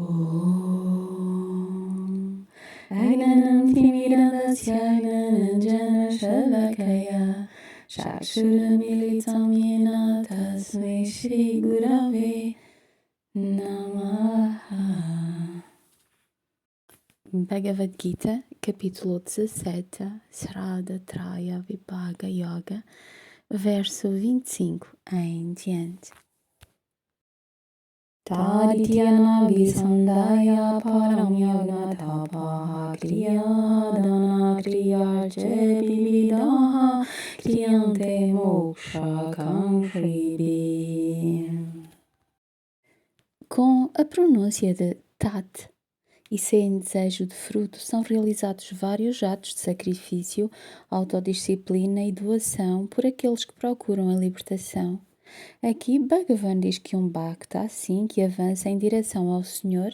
Om Agnanam Timirandasya Gnananjana Shalakaya Chakshurumilitam Yena Tasmai Shri Gurave Namaha. Bhagavad Gita, capítulo 17, Srada Traya Vibhaga Yoga, verso 25 em diante. Tadityana Visandaya Param Yagna Tapaha Kriyadana Kriyarche Vividaha Kriyante Moksha Kamshribi. Com a pronúncia de Tat e sem desejo de fruto, são realizados vários atos de sacrifício, autodisciplina e doação por aqueles que procuram a libertação. Aqui Bhagavan diz que um bhakta, assim que avança em direção ao Senhor,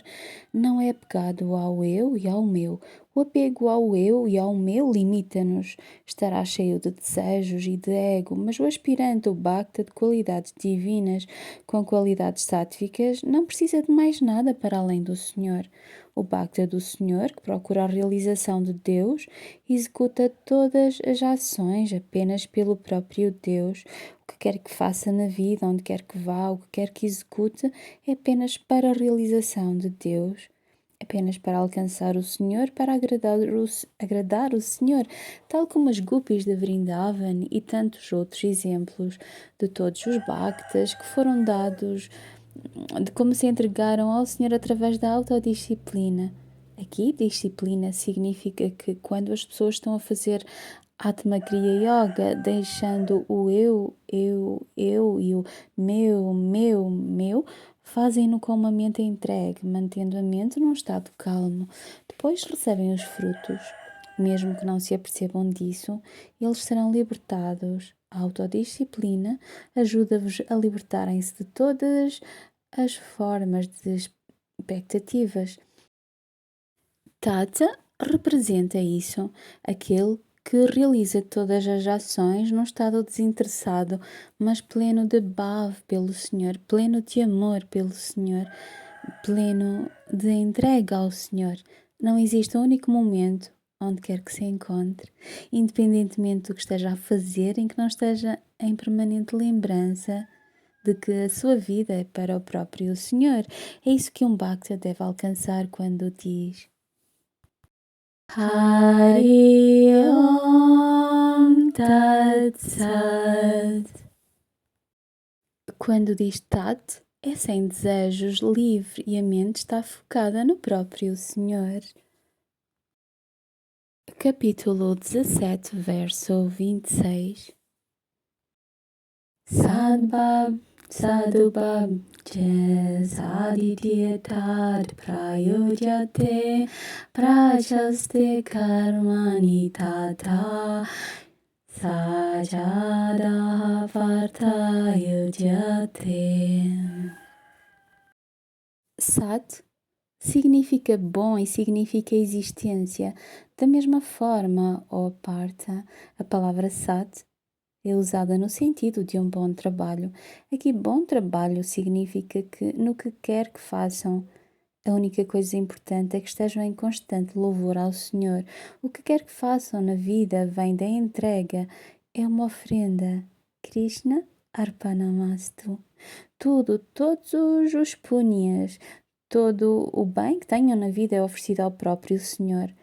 não é apegado ao eu e ao meu. O apego ao eu e ao meu limita-nos. Estará cheio de desejos e de ego, mas o aspirante, o bhakta de qualidades divinas, com qualidades sáttvicas, não precisa de mais nada para além do Senhor. O bhakta do Senhor, que procura a realização de Deus, executa todas as ações apenas pelo próprio Deus. O que quer que faça na vida, onde quer que vá, o que quer que execute, é apenas para a realização de Deus, apenas para alcançar o Senhor, para agradar o Senhor, tal como as gopis de Vrindavan e tantos outros exemplos de todos os bhaktas que foram dados, de como se entregaram ao Senhor através da autodisciplina. Aqui, disciplina significa que quando as pessoas estão a fazer Atma Kriya Yoga, deixando o eu e o meu, fazem-no com uma mente entregue, mantendo a mente num estado calmo. Depois recebem os frutos. Mesmo que não se apercebam disso, eles serão libertados. A autodisciplina ajuda-vos a libertarem-se de todas as formas de expectativas. Tata representa isso, aquele que realiza todas as ações num estado desinteressado, mas pleno de bhav pelo Senhor, pleno de amor pelo Senhor, pleno de entrega ao Senhor. Não existe um único momento, onde quer que se encontre, independentemente do que esteja a fazer, em que não esteja em permanente lembrança de que a sua vida é para o próprio Senhor. É isso que um bhakta deve alcançar quando diz Hari Om Tat Sat. Quando diz Tat, é sem desejos, livre e a mente está focada no próprio Senhor. Capítulo 17, verso 26. Sadbhab, Sadhubhab, Saditya Tad Prayojate Prachaste Karmani Tata Sajada Partayojate. Sat significa bom e significa existência. Da mesma forma, ó Partha, a palavra Sat é usada no sentido de um bom trabalho. Aqui, bom trabalho significa que, no que quer que façam, a única coisa importante é que estejam em constante louvor ao Senhor. O que quer que façam na vida vem da entrega, é uma oferenda. Krishna Arpanamastu. Todos os punhas, todo o bem que tenham na vida é oferecido ao próprio Senhor.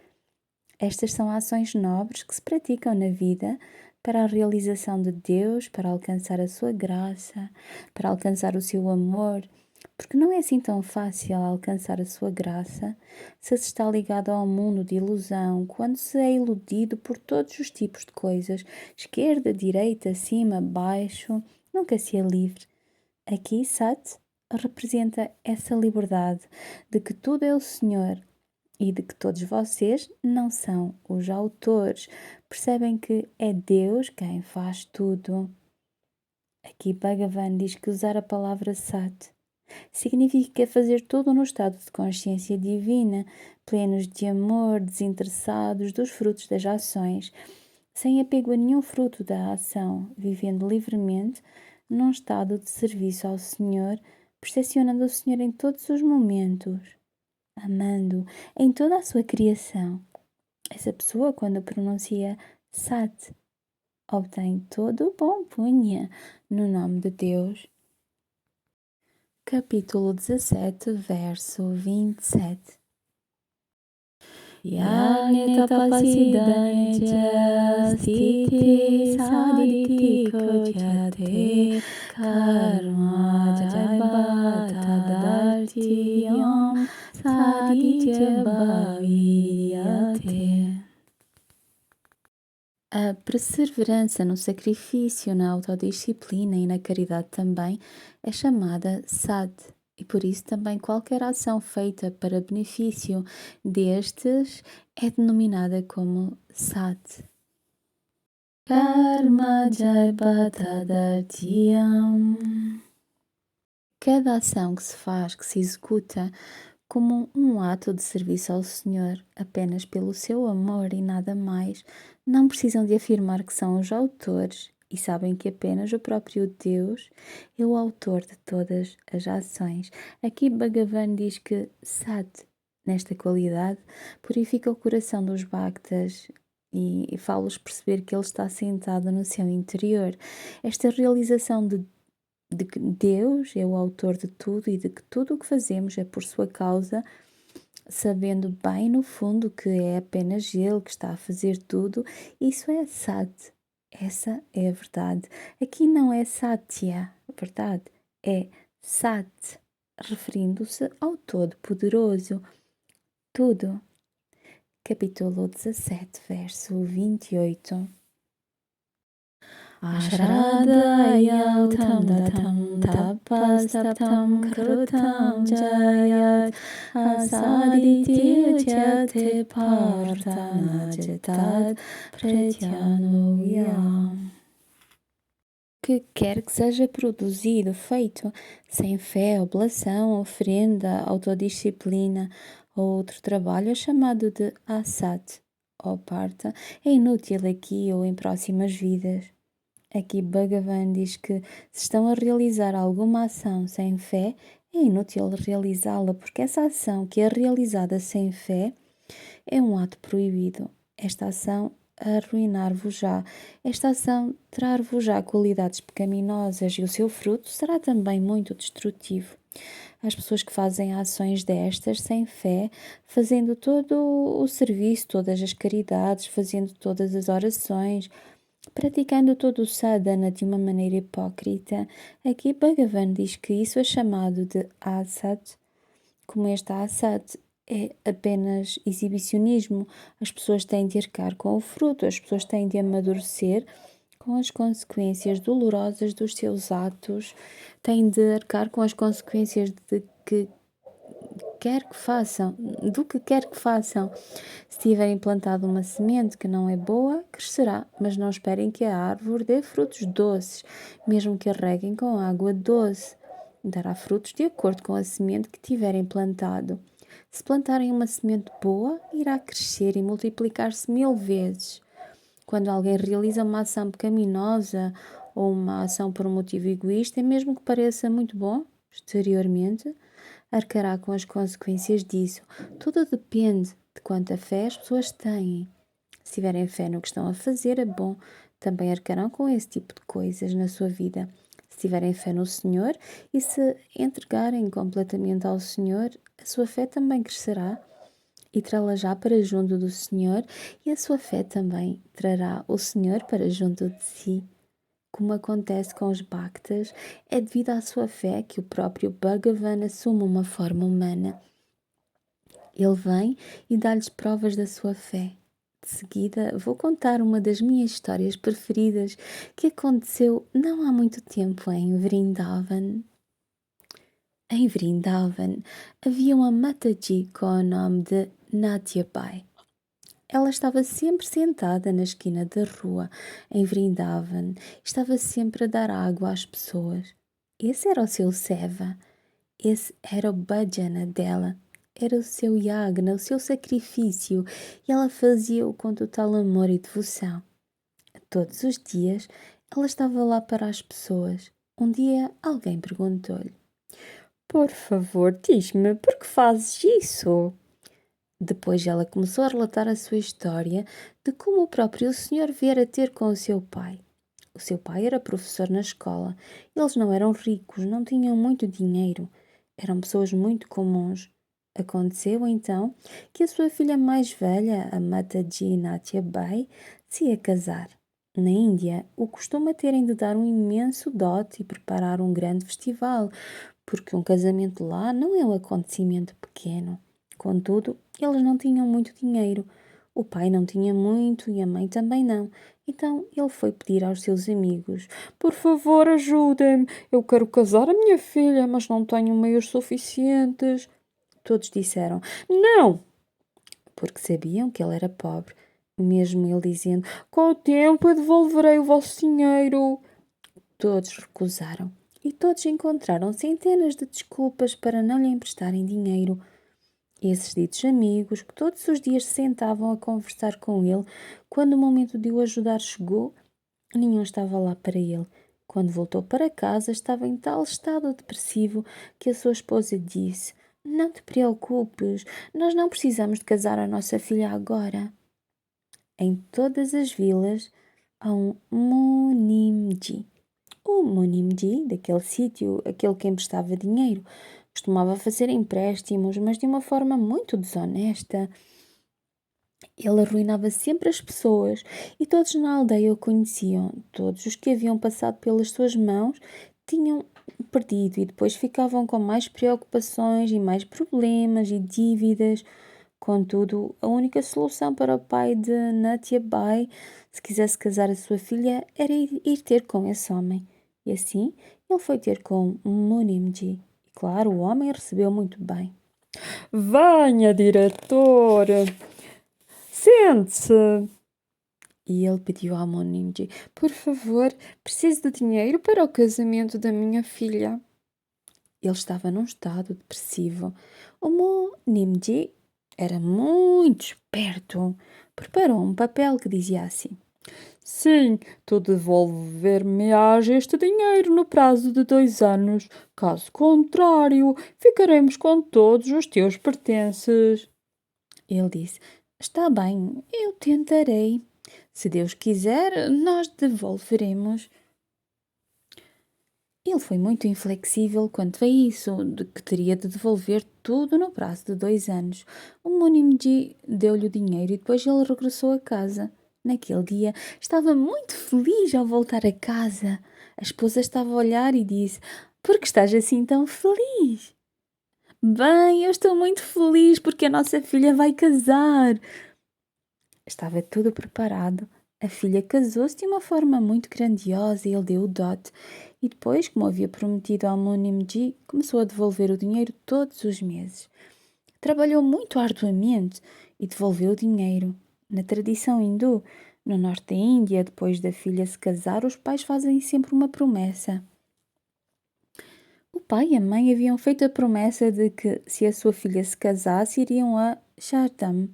Estas são ações nobres que se praticam na vida para a realização de Deus, para alcançar a sua graça, para alcançar o seu amor, porque não é assim tão fácil alcançar a sua graça se está ligado ao mundo de ilusão, quando se é iludido por todos os tipos de coisas, esquerda, direita, cima, baixo, nunca se é livre. Aqui, Sat representa essa liberdade de que tudo é o Senhor e de que todos vocês não são os autores. Percebem que é Deus quem faz tudo. Aqui Bhagavan diz que usar a palavra Sat significa fazer tudo no estado de consciência divina, plenos de amor, desinteressados dos frutos das ações, sem apego a nenhum fruto da ação, vivendo livremente num estado de serviço ao Senhor, percepcionando o Senhor em todos os momentos. amando em toda a sua criação. Essa pessoa, quando pronuncia Sat, obtém todo o bom punha no nome de Deus. Capítulo 17, verso 27. Yagne tapasiddhanya stiti saditi kochate karma jaiba tadartiyam saditya bhaviyate. A perseverança no sacrifício, na autodisciplina e na caridade também é chamada sad, e por isso também qualquer ação feita para benefício destes é denominada como sad. Karma Jaibathadartiyam. Cada ação que se faz, que se executa como um ato de serviço ao Senhor, apenas pelo seu amor e nada mais, não precisam de afirmar que são os autores e sabem que apenas o próprio Deus é o autor de todas as ações. Aqui Bhagavan diz que Sat, nesta qualidade, purifica o coração dos bhaktas e fala-os perceber que ele está sentado no seu interior. Esta realização de que Deus é o autor de tudo e de que tudo o que fazemos é por sua causa, sabendo bem no fundo que é apenas Ele que está a fazer tudo, isso é Sat. Essa é a verdade. Aqui não é Satya, verdade, é Sat, referindo-se ao Todo-Poderoso. Tudo. Capítulo 17, verso 28. Ashradayautam datam tapastaptam krutam jayat asaditiyate partanajatat pratyanuyam. Que quer que seja produzido, feito, sem fé, oblação, oferenda, autodisciplina ou outro trabalho é chamado de asat, ou parta, é inútil aqui ou em próximas vidas. Aqui Bhagavan diz que se estão a realizar alguma ação sem fé, é inútil realizá-la, porque essa ação que é realizada sem fé é um ato proibido. Esta ação arruinar-vos-já. Esta ação trar-vos-já qualidades pecaminosas e o seu fruto será também muito destrutivo. As pessoas que fazem ações destas sem fé, fazendo todo o serviço, todas as caridades, fazendo todas as orações, praticando todo o sadhana de uma maneira hipócrita, aqui Bhagavan diz que isso é chamado de asat. Como este asat é apenas exibicionismo, as pessoas têm de arcar com o fruto, as pessoas têm de amadurecer com as consequências dolorosas dos seus atos, têm de arcar com as consequências de que quer que façam, do que quer que façam. Se tiverem plantado uma semente que não é boa, crescerá, mas não esperem que a árvore dê frutos doces, mesmo que a reguem com água doce. Dará frutos de acordo com a semente que tiverem plantado. Se plantarem uma semente boa, irá crescer e multiplicar-se 1000 vezes. Quando alguém realiza uma ação pecaminosa ou uma ação por um motivo egoísta, mesmo que pareça muito bom exteriormente, arcará com as consequências disso. Tudo depende de quanta fé as pessoas têm. Se tiverem fé no que estão a fazer, é bom. Também arcarão com esse tipo de coisas na sua vida. Se tiverem fé no Senhor e se entregarem completamente ao Senhor, a sua fé também crescerá e trá-la já para junto do Senhor, e a sua fé também trará o Senhor para junto de si. Como acontece com os Bhaktas, é devido à sua fé que o próprio Bhagavan assume uma forma humana. Ele vem e dá-lhes provas da sua fé. De seguida, vou contar uma das minhas histórias preferidas que aconteceu não há muito tempo em Vrindavan. Em Vrindavan havia uma Mataji com o nome de Natyabai. Ela estava sempre sentada na esquina da rua, em Vrindavan, estava sempre a dar água às pessoas. Esse era o seu seva, esse era o bhajana dela, era o seu yagna, o seu sacrifício, e ela fazia-o com total amor e devoção. Todos os dias, ela estava lá para as pessoas. Um dia, alguém perguntou-lhe: Por favor, diz-me, por que fazes isso? Depois ela começou a relatar a sua história de como o próprio senhor viera ter com o seu pai. O seu pai era professor na escola. Eles não eram ricos, não tinham muito dinheiro. Eram pessoas muito comuns. Aconteceu então que a sua filha mais velha, a Mataji Nathia Bai, se ia casar. Na Índia, o costume é terem de dar um imenso dote e preparar um grande festival, porque um casamento lá não é um acontecimento pequeno. Contudo, eles não tinham muito dinheiro. O pai não tinha muito e a mãe também não. Então ele foi pedir aos seus amigos: Por favor, ajudem-me. Eu quero casar a minha filha, mas não tenho meios suficientes. Todos disseram: Não! Porque sabiam que ele era pobre. Mesmo ele dizendo: Com o tempo eu devolverei o vosso dinheiro. Todos recusaram. E todos encontraram centenas de desculpas para não lhe emprestarem dinheiro. Esses ditos amigos, que todos os dias se sentavam a conversar com ele, quando o momento de o ajudar chegou, nenhum estava lá para ele. Quando voltou para casa, estava em tal estado depressivo que a sua esposa disse: Não te preocupes, nós não precisamos de casar a nossa filha agora. Em todas as vilas há um Munimji. O Munimji, daquele sítio, aquele que emprestava dinheiro, costumava fazer empréstimos, mas de uma forma muito desonesta. Ele arruinava sempre as pessoas e todos na aldeia o conheciam. Todos os que haviam passado pelas suas mãos tinham perdido e depois ficavam com mais preocupações e mais problemas e dívidas. Contudo, a única solução para o pai de Natia Bai, se quisesse casar a sua filha, era ir ter com esse homem. E assim, ele foi ter com Munimji. E claro, o homem recebeu muito bem. Venha, diretor! Sente-se! E ele pediu ao Monimji: Por favor, preciso de dinheiro para o casamento da minha filha. Ele estava num estado depressivo. O Monimji era muito esperto. Preparou um papel que dizia assim: Sim, tu devolver-me-ás este dinheiro no prazo de 2 anos. Caso contrário, ficaremos com todos os teus pertences. Ele disse: Está bem, eu tentarei. Se Deus quiser, nós devolveremos. Ele foi muito inflexível quanto a isso, de que teria de devolver tudo no prazo de 2 anos. O Monimji deu-lhe o dinheiro e depois ele regressou a casa. Naquele dia estava muito feliz ao voltar a casa. A esposa estava a olhar e disse: Por que estás assim tão feliz? Bem, eu estou muito feliz porque a nossa filha vai casar. Estava tudo preparado. A filha casou-se de uma forma muito grandiosa e ele deu o dote. E depois, como havia prometido ao Monimji, começou a devolver o dinheiro todos os meses. Trabalhou muito arduamente e devolveu o dinheiro. Na tradição hindu, no norte da Índia, depois da filha se casar, os pais fazem sempre uma promessa. O pai e a mãe haviam feito a promessa de que, se a sua filha se casasse, iriam a Chardam.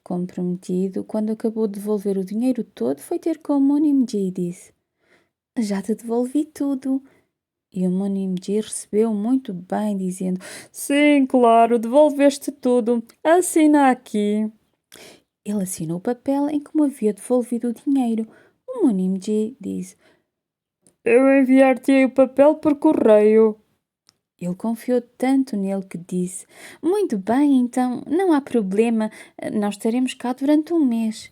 Como prometido, quando acabou de devolver o dinheiro todo, foi ter com o Monimji e disse: Já te devolvi tudo. E o Monimji recebeu muito bem, dizendo: Sim, claro, devolveste tudo. Assina aqui. Ele assinou o papel em como havia devolvido o dinheiro. O Monimji disse: Eu enviar-te-ei o papel por correio. Ele confiou tanto nele que disse: Muito bem, então, não há problema, nós estaremos cá durante um mês.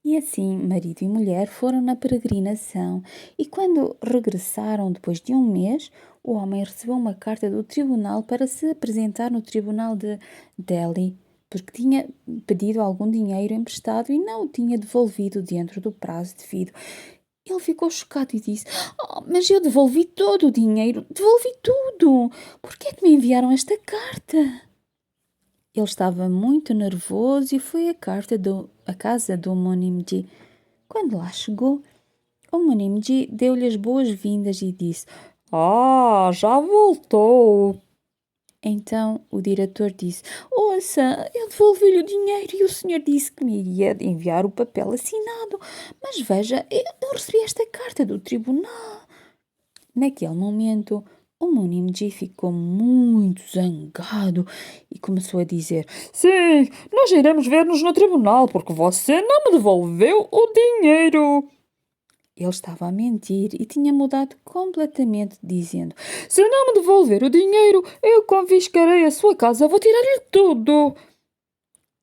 E assim, marido e mulher foram na peregrinação, e quando regressaram depois de um mês, o homem recebeu uma carta do tribunal para se apresentar no tribunal de Delhi, porque tinha pedido algum dinheiro emprestado e não o tinha devolvido dentro do prazo devido. Ele ficou chocado e disse: Mas eu devolvi todo o dinheiro, devolvi tudo! Por que é que me enviaram esta carta? Ele estava muito nervoso e foi à casa do Monimji. Quando lá chegou, o Monimji deu-lhe as boas-vindas e disse: já voltou! Então o diretor disse: Ouça, eu devolvi-lhe o dinheiro e o senhor disse que me iria enviar o papel assinado. Mas veja, eu recebi esta carta do tribunal. Naquele momento, O Munimji ficou muito zangado e começou a dizer: Sim, nós iremos ver-nos no tribunal porque você não me devolveu o dinheiro. Ele estava a mentir e tinha mudado completamente, dizendo: Se não me devolver o dinheiro, eu confiscarei a sua casa, vou tirar-lhe tudo.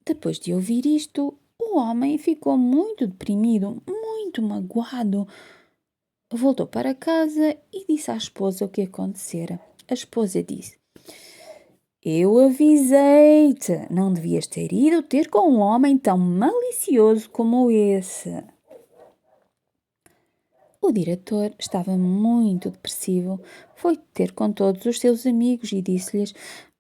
Depois de ouvir isto, o homem ficou muito deprimido, muito magoado. Voltou para casa e disse à esposa o que acontecera. A esposa disse: Eu avisei-te, não devias ter ido ter com um homem tão malicioso como esse. O diretor estava muito depressivo. Foi ter com todos os seus amigos e disse-lhes: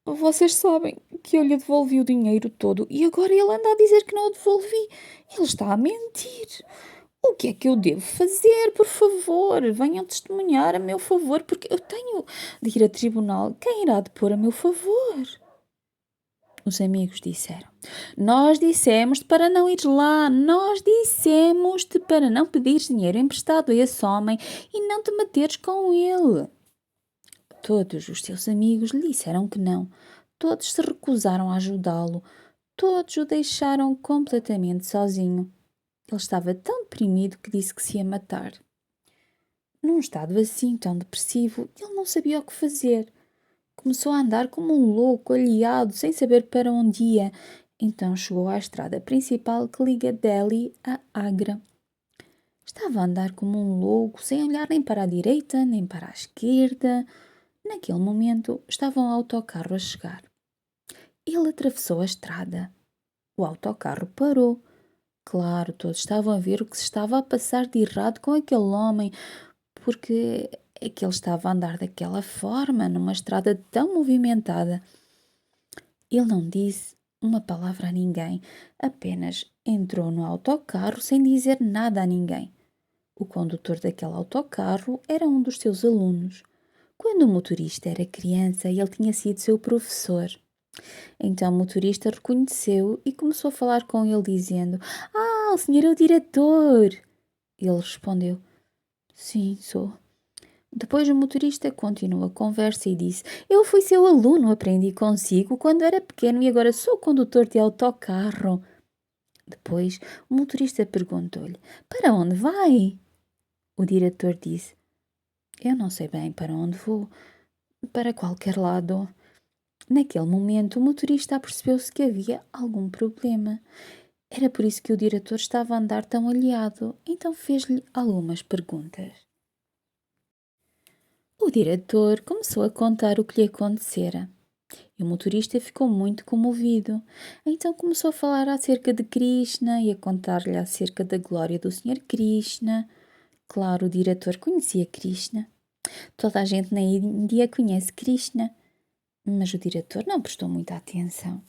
Vocês sabem que eu lhe devolvi o dinheiro todo e agora ele anda a dizer que não o devolvi. Ele está a mentir. O que é que eu devo fazer? Por favor, venham testemunhar a meu favor, porque eu tenho de ir a tribunal. Quem irá depor a meu favor? Os amigos disseram: Nós dissemos-te para não ires lá, nós dissemos-te para não pedires dinheiro emprestado a esse homem e não te meteres com ele. Todos os seus amigos lhe disseram que não. Todos se recusaram a ajudá-lo. Todos o deixaram completamente sozinho. Ele estava tão deprimido que disse que se ia matar. Num estado assim tão depressivo, ele não sabia o que fazer. Começou a andar como um louco, aliado, sem saber para onde ia. Então chegou à estrada principal que liga Delhi a Agra. Estava a andar como um louco, sem olhar nem para a direita, nem para a esquerda. Naquele momento, estava um autocarro a chegar. Ele atravessou a estrada. O autocarro parou. Claro, todos estavam a ver o que se estava a passar de errado com aquele homem, porque é que ele estava a andar daquela forma, numa estrada tão movimentada. Ele não disse uma palavra a ninguém, apenas entrou no autocarro sem dizer nada a ninguém. O condutor daquele autocarro era um dos seus alunos. Quando o motorista era criança, ele tinha sido seu professor. Então o motorista reconheceu e começou a falar com ele, dizendo: o senhor é o diretor. Ele respondeu: Sim, sou. Depois o motorista continuou a conversa e disse: Eu fui seu aluno, aprendi consigo quando era pequeno e agora sou condutor de autocarro. Depois o motorista perguntou-lhe: Para onde vai? O diretor disse: Eu não sei bem para onde vou. Para qualquer lado. Naquele momento o motorista apercebeu-se que havia algum problema. Era por isso que o diretor estava a andar tão aliado, então fez-lhe algumas perguntas. O diretor começou a contar o que lhe acontecera. E o motorista ficou muito comovido. Então começou a falar acerca de Krishna e a contar-lhe acerca da glória do Senhor Krishna. Claro, o diretor conhecia Krishna. Toda a gente na Índia conhece Krishna. Mas o diretor não prestou muita atenção.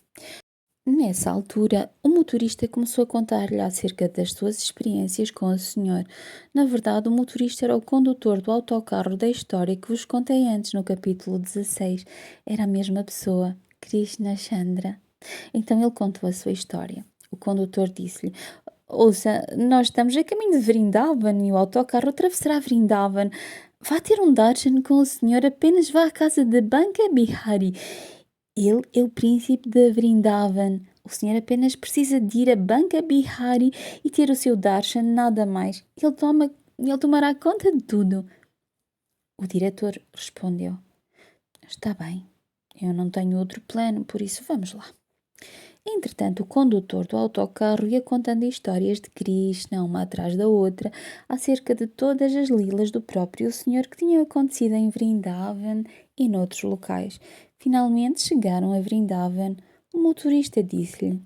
Nessa altura, o motorista começou a contar-lhe acerca das suas experiências com o senhor. Na verdade, o motorista era o condutor do autocarro da história que vos contei antes, no capítulo 16. Era a mesma pessoa, Krishna Chandra. Então ele contou a sua história. O condutor disse-lhe: Ouça, nós estamos a caminho de Vrindavan e o autocarro atravessará Vrindavan. Vá ter um darshan com o senhor, apenas vá à casa de Banka Bihari. Ele é o príncipe de Vrindavan. O senhor apenas precisa de ir a Banka Bihari e ter o seu darshan, nada mais. Ele tomará conta de tudo. O diretor respondeu: Está bem, eu não tenho outro plano, por isso vamos lá. Entretanto, o condutor do autocarro ia contando histórias de Krishna, uma atrás da outra, acerca de todas as lilas do próprio senhor que tinham acontecido em Vrindavan e noutros locais. Finalmente chegaram a Vrindavan. O motorista disse-lhe: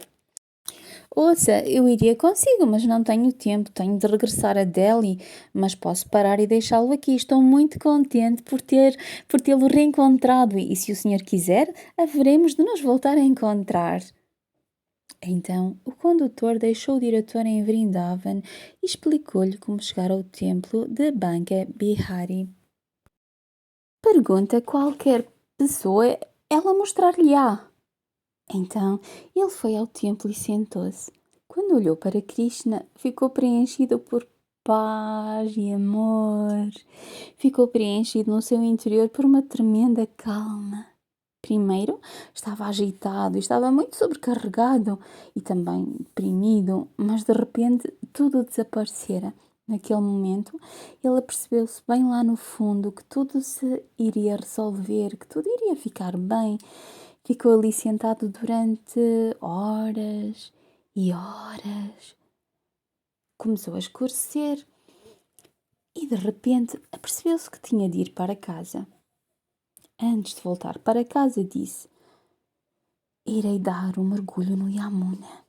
Ouça, eu iria consigo, mas não tenho tempo. Tenho de regressar a Delhi, mas posso parar e deixá-lo aqui. Estou muito contente por tê-lo reencontrado e, se o senhor quiser, haveremos de nos voltar a encontrar. Então, o condutor deixou o diretor em Vrindavan e explicou-lhe como chegar ao templo de Banka Bihari. Pergunta qualquer pessoa, ela mostrar-lhe-á. Então, ele foi ao templo e sentou-se. Quando olhou para Krishna, ficou preenchido por paz e amor. Ficou preenchido no seu interior por uma tremenda calma. Primeiro, estava agitado e estava muito sobrecarregado e também deprimido, mas de repente tudo desaparecera. Naquele momento, ele apercebeu-se bem lá no fundo que tudo se iria resolver, que tudo iria ficar bem. Ficou ali sentado durante horas e horas. Começou a escurecer e de repente apercebeu-se que tinha de ir para casa. Antes de voltar para casa, disse: irei dar um mergulho no Yamuna.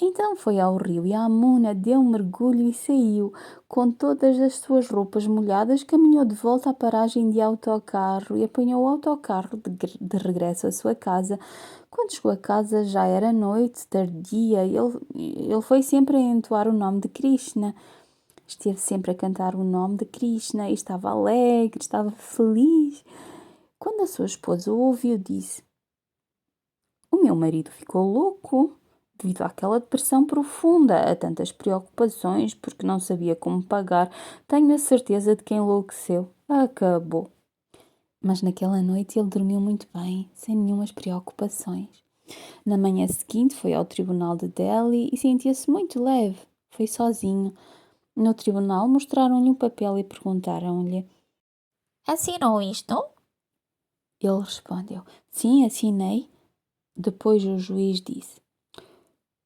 Então foi ao rio Yamuna, deu um mergulho e saiu. Com todas as suas roupas molhadas, caminhou de volta à paragem de autocarro e apanhou o autocarro de regresso à sua casa. Quando chegou a casa já era noite, tardia. Ele foi sempre a entoar o nome de Krishna. Esteve sempre a cantar o nome de Krishna e estava alegre, estava feliz. Quando a sua esposa o ouviu, disse: o meu marido ficou louco devido àquela depressão profunda, a tantas preocupações, porque não sabia como pagar. Tenho a certeza de que enlouqueceu. Acabou. Mas naquela noite ele dormiu muito bem, sem nenhumas preocupações. Na manhã seguinte foi ao tribunal de Delhi e sentia-se muito leve. Foi sozinho. No tribunal mostraram-lhe um papel e perguntaram-lhe: Assinou isto? ele respondeu: sim, assinei. Depois o juiz disse: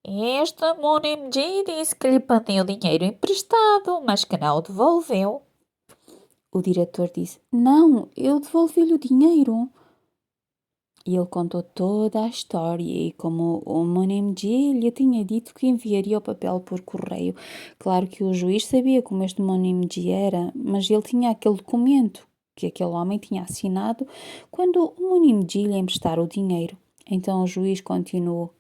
Este Monimji disse que lhe pediu dinheiro emprestado, mas que não o devolveu. o diretor disse: não, eu devolvi-lhe o dinheiro. E ele contou toda a história e como o Monimji lhe tinha dito que enviaria o papel por correio. Claro que o juiz sabia como este Monimji era, mas ele tinha aquele documento que aquele homem tinha assinado quando o Monimji lhe emprestara o dinheiro. Então o juiz continuou: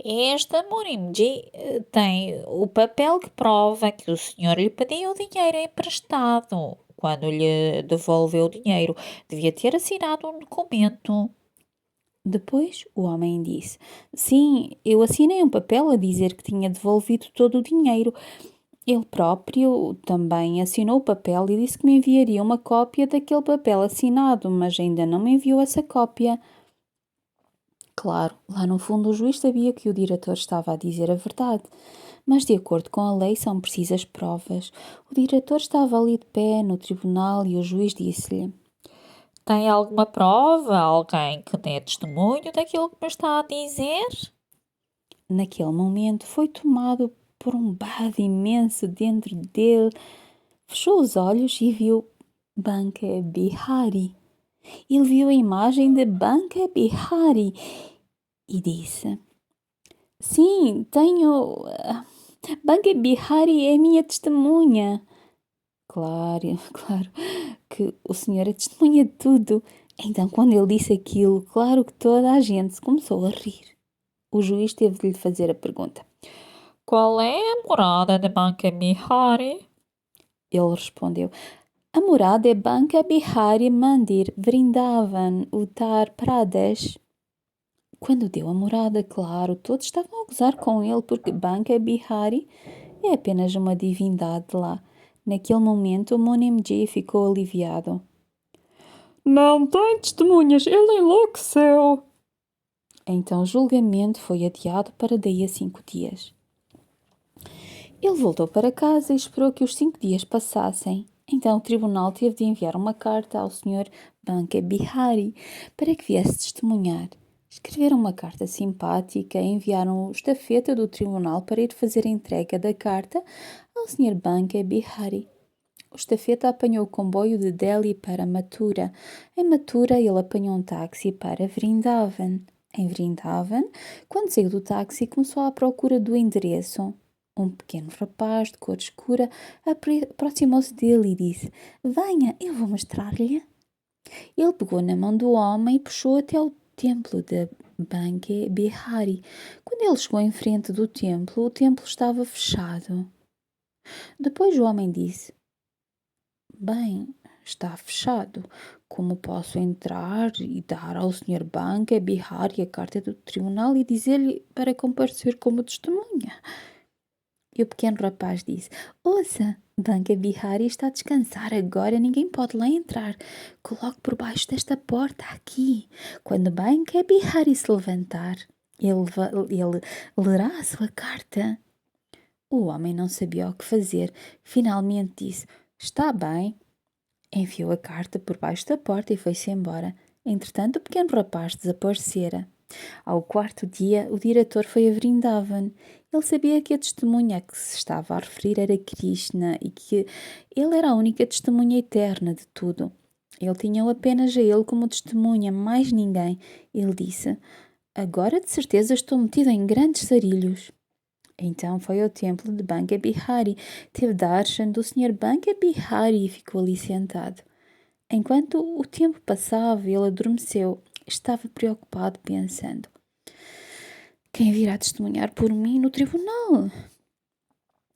Este Monimji tem o papel que prova que o senhor lhe pediu dinheiro emprestado. Quando lhe devolveu o dinheiro, devia ter assinado um documento. Depois o homem disse: sim, eu assinei um papel a dizer que tinha devolvido todo o dinheiro. Ele próprio também assinou o papel e disse que me enviaria uma cópia daquele papel assinado, mas ainda não me enviou essa cópia. Claro, lá no fundo o juiz sabia que o diretor estava a dizer a verdade, mas de acordo com a lei são precisas provas. O diretor estava ali de pé no tribunal e o juiz disse-lhe: Tem alguma prova? Alguém que dê testemunho daquilo que me está a dizer? naquele momento foi tomado por um bade imenso dentro dele. Fechou os olhos e viu Banka Bihari. Ele viu a imagem de Banka Bihari e disse: sim, tenho. Banka Bihari é minha testemunha. Claro, claro que o senhor é testemunha de tudo. Então, quando ele disse aquilo, claro que toda a gente começou a rir. O juiz teve de lhe fazer a pergunta. Qual é a morada de Banca Mihari? Ele respondeu: a morada é Banka Bihari Mandir, Vrindavan, Uttar Pradesh. Quando deu a morada, claro, todos estavam a gozar com ele porque Banka Bihari é apenas uma divindade lá. Naquele momento, o Monimji ficou aliviado. Não tem testemunhas, ele enlouqueceu. Então o julgamento foi adiado para daí a 5 dias. Ele voltou para casa e esperou que os 5 dias passassem. Então o tribunal teve de enviar uma carta ao Sr. Banka Bihari para que viesse testemunhar. Escreveram uma carta simpática e enviaram o estafeta do tribunal para ir fazer a entrega da carta ao Sr. Banka Bihari. O estafeta apanhou o comboio de Delhi para Mathura. Em Mathura, ele apanhou um táxi para Vrindavan. Em Vrindavan, quando saiu do táxi, começou à procura do endereço. Um pequeno rapaz de cor escura aproximou-se dele e disse: venha, eu vou mostrar-lhe. Ele pegou na mão do homem e puxou até ao templo de Banke Bihari. Quando ele chegou em frente do templo, o templo estava fechado. Depois o homem disse: bem, está fechado. Como posso entrar e dar ao Sr. Banka Bihari a carta do tribunal e dizer-lhe para comparecer como testemunha? E o pequeno rapaz disse: Ouça, Banca Bihari está a descansar agora, ninguém pode lá entrar. Coloque por baixo desta porta aqui. Quando Banca Bihari se levantar, ele lerá a sua carta. O homem não sabia o que fazer. Finalmente disse: Está bem. Enfiou a carta por baixo da porta e foi-se embora. Entretanto, o pequeno rapaz desaparecera. Ao quarto dia, o diretor foi a Vrindavan. Ele sabia que a testemunha a que se estava a referir era Krishna e que ele era a única testemunha eterna de tudo. Ele tinha apenas a ele como testemunha, mais ninguém. Ele disse: Agora de certeza estou metido em grandes sarilhos. Então foi ao templo de Banca Bihari, teve darshan do Sr. Banca Bihari e ficou ali sentado. Enquanto o tempo passava, ele adormeceu. Estava preocupado, pensando: quem virá testemunhar por mim no tribunal?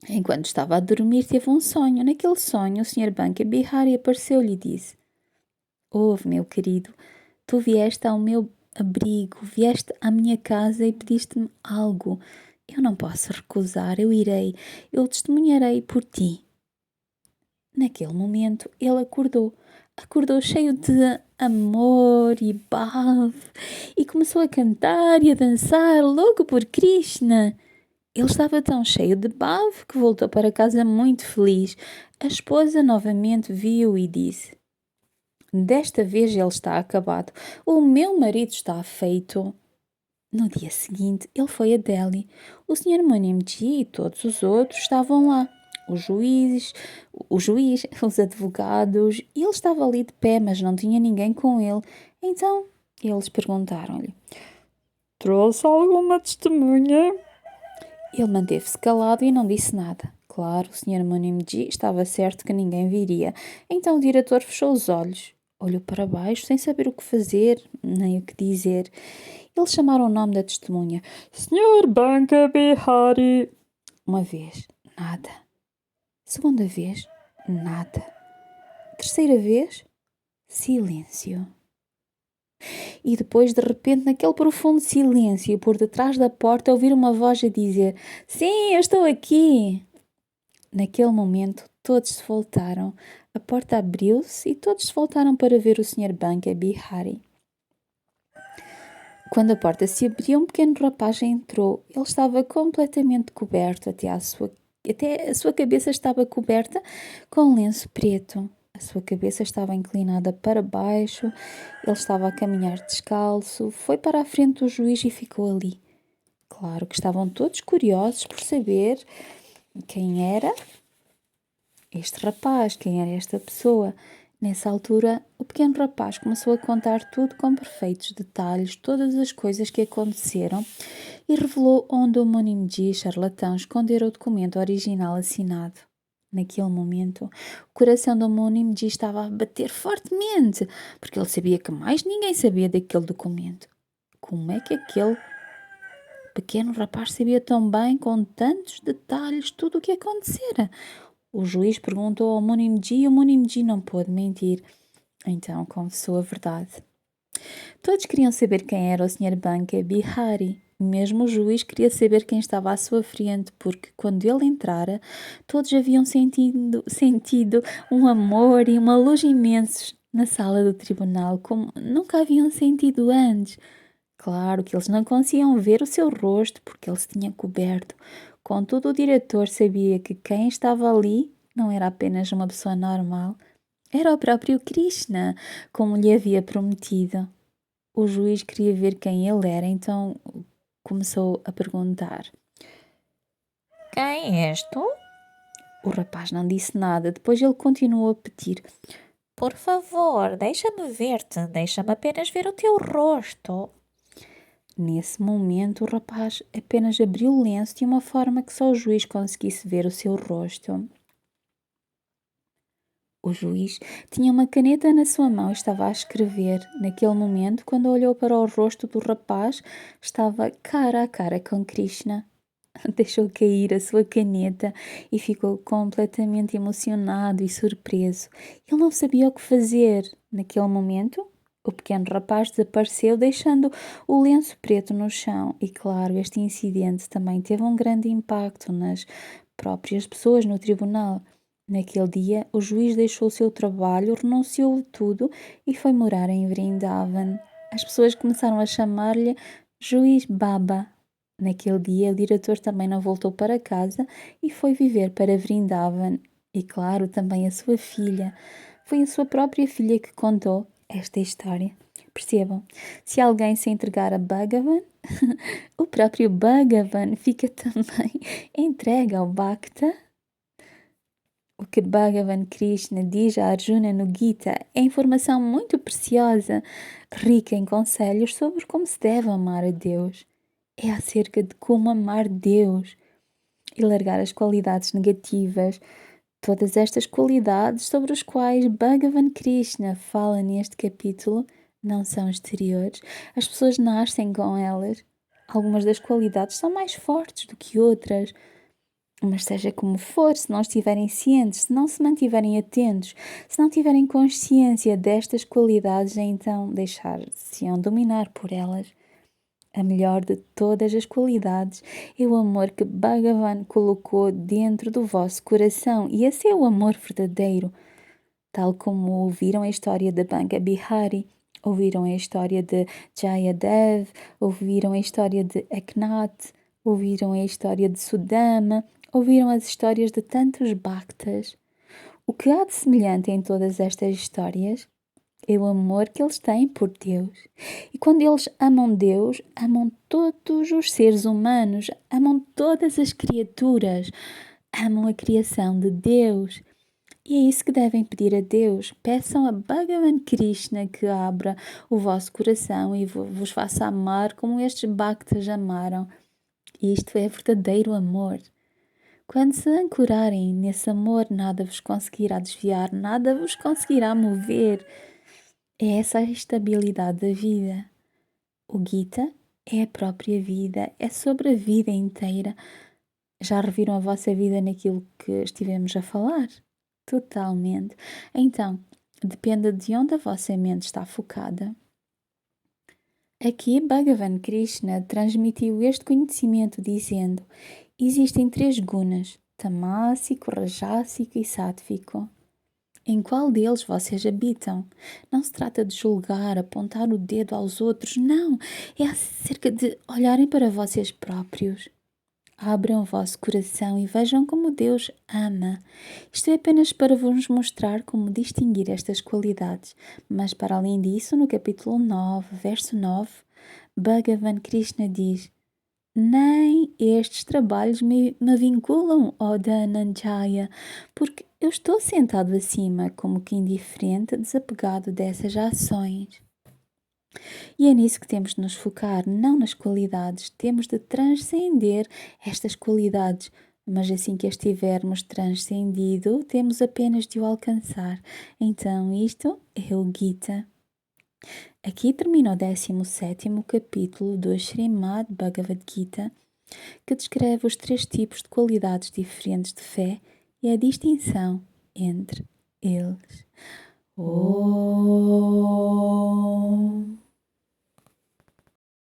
Enquanto estava a dormir, teve um sonho. Naquele sonho, o Sr. Banca Bihari apareceu-lhe e disse: Ouve, meu querido, tu vieste ao meu abrigo, vieste à minha casa e pediste-me algo. Eu não posso recusar, eu testemunharei por ti. Naquele momento, ele acordou cheio de amor e bave e começou a cantar e a dançar, louco por Krishna. Ele estava tão cheio de bave que voltou para casa muito feliz. A esposa novamente viu e disse: Desta vez ele está acabado. O meu marido está feito. No dia seguinte, ele foi a Delhi. O Sr. Munimji e todos os outros estavam lá. O juiz, os advogados, e ele estava ali de pé, mas não tinha ninguém com ele. Então, eles perguntaram-lhe: Trouxe alguma testemunha? Ele manteve-se calado e não disse nada. Claro, o Sr. Munimji estava certo que ninguém viria. Então o diretor fechou os olhos, olhou para baixo sem saber o que fazer, nem o que dizer. Eles chamaram o nome da testemunha. Sr. Banca Bihari. Uma vez, nada. Segunda vez, nada. Terceira vez, silêncio. E depois, de repente, naquele profundo silêncio, por detrás da porta, ouvir uma voz a dizer: Sim, eu estou aqui. Naquele momento, todos se voltaram. A porta abriu-se e todos se voltaram para ver o Sr. Banca Bihari. Quando a porta se abriu, um pequeno rapaz entrou. Ele estava completamente coberto até a sua cabeça estava coberta com um lenço preto. A sua cabeça estava inclinada para baixo. Ele estava a caminhar descalço. Foi para a frente do juiz e ficou ali. Claro que estavam todos curiosos por saber quem era este rapaz, quem era esta pessoa. Nessa altura, o pequeno rapaz começou a contar tudo com perfeitos detalhes, todas as coisas que aconteceram, e revelou onde o Monimji, charlatão, escondera o documento original assinado. Naquele momento, o coração do Monimji estava a bater fortemente, porque ele sabia que mais ninguém sabia daquele documento. Como é que aquele pequeno rapaz sabia tão bem, com tantos detalhes, tudo o que acontecera? O juiz perguntou ao Monimji e o Monimji não pôde mentir. Então confessou a verdade. Todos queriam saber quem era o Sr. Banca Bihari. Mesmo o juiz queria saber quem estava à sua frente, porque quando ele entrara, todos haviam sentido um amor e uma luz imensos na sala do tribunal, como nunca haviam sentido antes. Claro que eles não conseguiam ver o seu rosto, porque ele se tinha coberto. Contudo, o diretor sabia que quem estava ali não era apenas uma pessoa normal, era o próprio Krishna, como lhe havia prometido. O juiz queria ver quem ele era, então começou a perguntar. Quem és tu? O rapaz não disse nada, depois ele continuou a pedir. Por favor, deixa-me ver-te, deixa-me apenas ver o teu rosto. Nesse momento, o rapaz apenas abriu o lenço de uma forma que só o juiz conseguisse ver o seu rosto. O juiz tinha uma caneta na sua mão e estava a escrever. Naquele momento, quando olhou para o rosto do rapaz, estava cara a cara com Krishna. Deixou cair a sua caneta e ficou completamente emocionado e surpreso. Ele não sabia o que fazer. Naquele momento, o pequeno rapaz desapareceu, deixando o lenço preto no chão. E claro, este incidente também teve um grande impacto nas próprias pessoas no tribunal. Naquele dia, o juiz deixou o seu trabalho, renunciou a tudo e foi morar em Vrindavan. As pessoas começaram a chamar-lhe Juiz Baba. Naquele dia, o diretor também não voltou para casa e foi viver para Vrindavan. E claro, também a sua filha. Foi a sua própria filha que contou esta história. Percebam, se alguém se entregar a Bhagavan, o próprio Bhagavan fica também entregue ao Bhakta. O que Bhagavan Krishna diz a Arjuna no Gita é informação muito preciosa, rica em conselhos sobre como se deve amar a Deus. É acerca de como amar Deus e largar as qualidades negativas. Todas estas qualidades sobre as quais Bhagavan Krishna fala neste capítulo não são exteriores. As pessoas nascem com elas. Algumas das qualidades são mais fortes do que outras. Mas seja como for, se não estiverem cientes, se não se mantiverem atentos, se não tiverem consciência destas qualidades, então deixar-se-ão dominar por elas. A melhor de todas as qualidades é o amor que Bhagavan colocou dentro do vosso coração, e esse é o amor verdadeiro. Tal como ouviram a história de Banga Bihari, ouviram a história de Jayadev, ouviram a história de Eknath, ouviram a história de Sudama, ouviram as histórias de tantos Bhaktas. O que há de semelhante em todas estas histórias é o amor que eles têm por Deus. E quando eles amam Deus, amam todos os seres humanos, amam todas as criaturas, amam a criação de Deus. E é isso que devem pedir a Deus. Peçam a Bhagavan Krishna que abra o vosso coração e vos faça amar como estes Bhaktas amaram. Isto é verdadeiro amor. Quando se ancorarem nesse amor, nada vos conseguirá desviar, nada vos conseguirá mover. É essa a estabilidade da vida. O Gita é a própria vida, é sobre a vida inteira. Já reviram a vossa vida naquilo que estivemos a falar? Totalmente. Então, depende de onde a vossa mente está focada. Aqui Bhagavan Krishna transmitiu este conhecimento dizendo: existem 3 gunas, tamásico, rajásico e sátvico. Em qual deles vocês habitam? Não se trata de julgar, apontar o dedo aos outros, não. É acerca de olharem para vocês próprios. Abram o vosso coração e vejam como Deus ama. Isto é apenas para vos mostrar como distinguir estas qualidades. Mas para além disso, no capítulo 9, verso 9, Bhagavan Krishna diz: nem estes trabalhos me vinculam, ó Dhananjaya, porque eu estou sentado acima, como que indiferente, desapegado dessas ações. E é nisso que temos de nos focar, não nas qualidades. Temos de transcender estas qualidades, mas assim que as tivermos transcendido, temos apenas de o alcançar. Então isto é o Gita. Aqui termina o 17º capítulo do Srimad Bhagavad Gita, que descreve os 3 tipos de qualidades diferentes de fé e a distinção entre eles. Om